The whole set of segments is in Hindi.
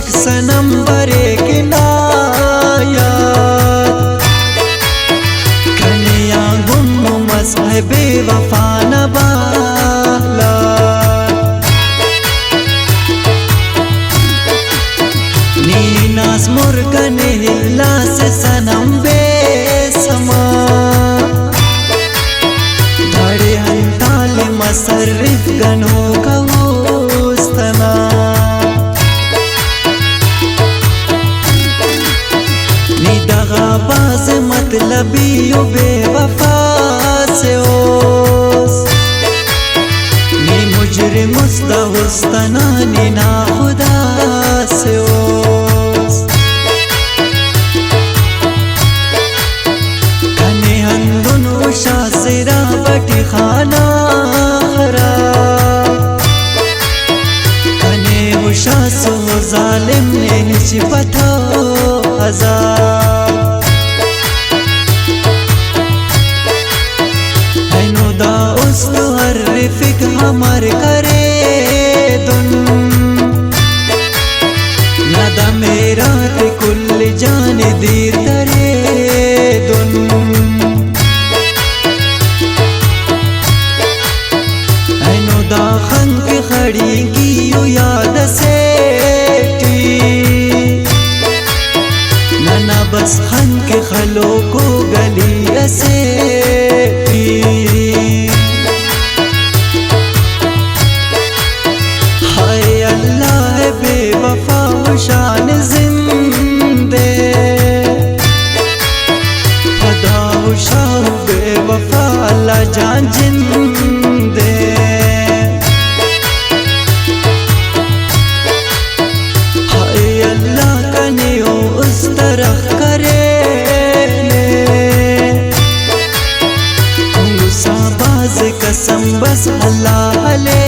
आशिक सनम बरे किनाया कन्या गुम मसहबे वफा नबाला नीनास मुर्गने हिला से सनम बेसमा धड़े हंताल मसर्रिफ गनो कवोस्तना बाज मतलबी यो बेवफा से ओस नी मुजरिम मुस्तहुस्तना नी ना खुदा से ओस कने हंदुन उशा सिरा बटी खाना खरा कने उशा सो जालिम ने निस्बता हजार फिक हमर करे दुन नदा मेरा ते कुल जान दीर तरे दुन ऐनो दा खंक खड़ी की यो याद से नना बस खंक खलो को गली से शान जिंदे फदा शाह बेवफा अल्लाह जान जिंदे हाय अल्लाह कने उस तरह करे साबाज कसम बस अल्लाह ले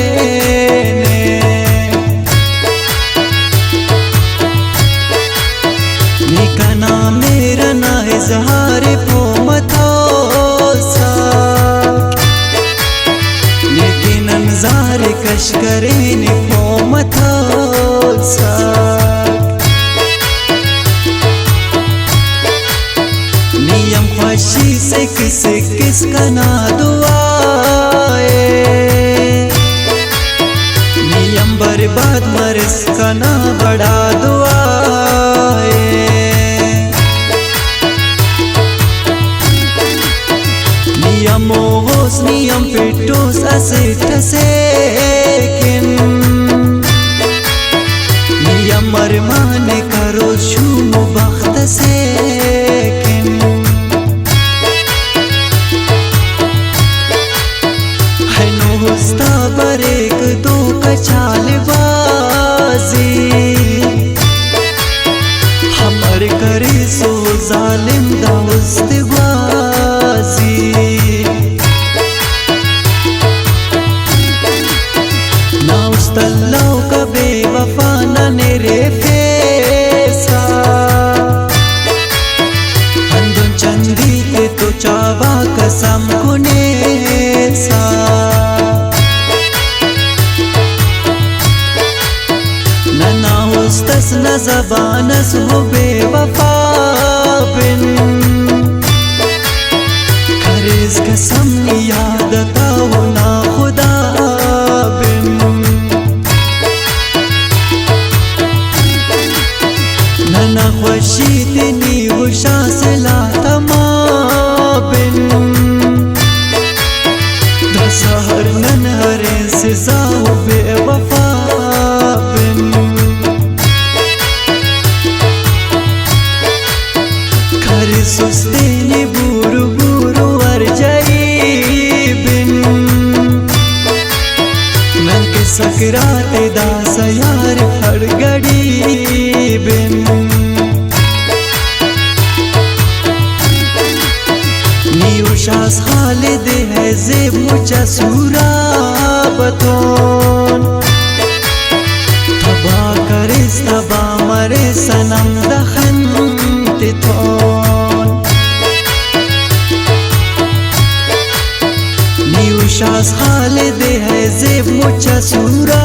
निकना मेरा ना इजहार पो मतोसा लेकिन अंजार कश करे नि पो मतोसा नियम ख्वाशी से किसका ना दुआए नियम बर्बाद मरस का ना बड़ा दुआए नियम होस नियम पिटोस असिट सेकिन नियम मरमान करो शुम बख्त सेकिन है नोस्ता बरेक दो कचाल बाजी हमर करे सो जालिम दाउस्त बाजी नाउस्तल्लाह का बेवफा न नेरे फेसा हंदुन चंदी के तो चावा कसम कुने सा नना उस्तस न ज़बानस हो बेवफा बिन करेज कसम यादता हो ना खुदा बिन नना खुशी तेनी उशा से लातमा बिन दसहर ननहरे से जाओ बेवफा बिन कर सुस्ते नि बुरु बुरु अर जाई बिन मन के सकरात दास यार हर घड़ी बिन नीउशास खालिद है जेब मुचा सूरा बतौन तबा करिस तबा मरे सनम दखन तिथौन नीउशास खालिद है जेब मुचा सूरा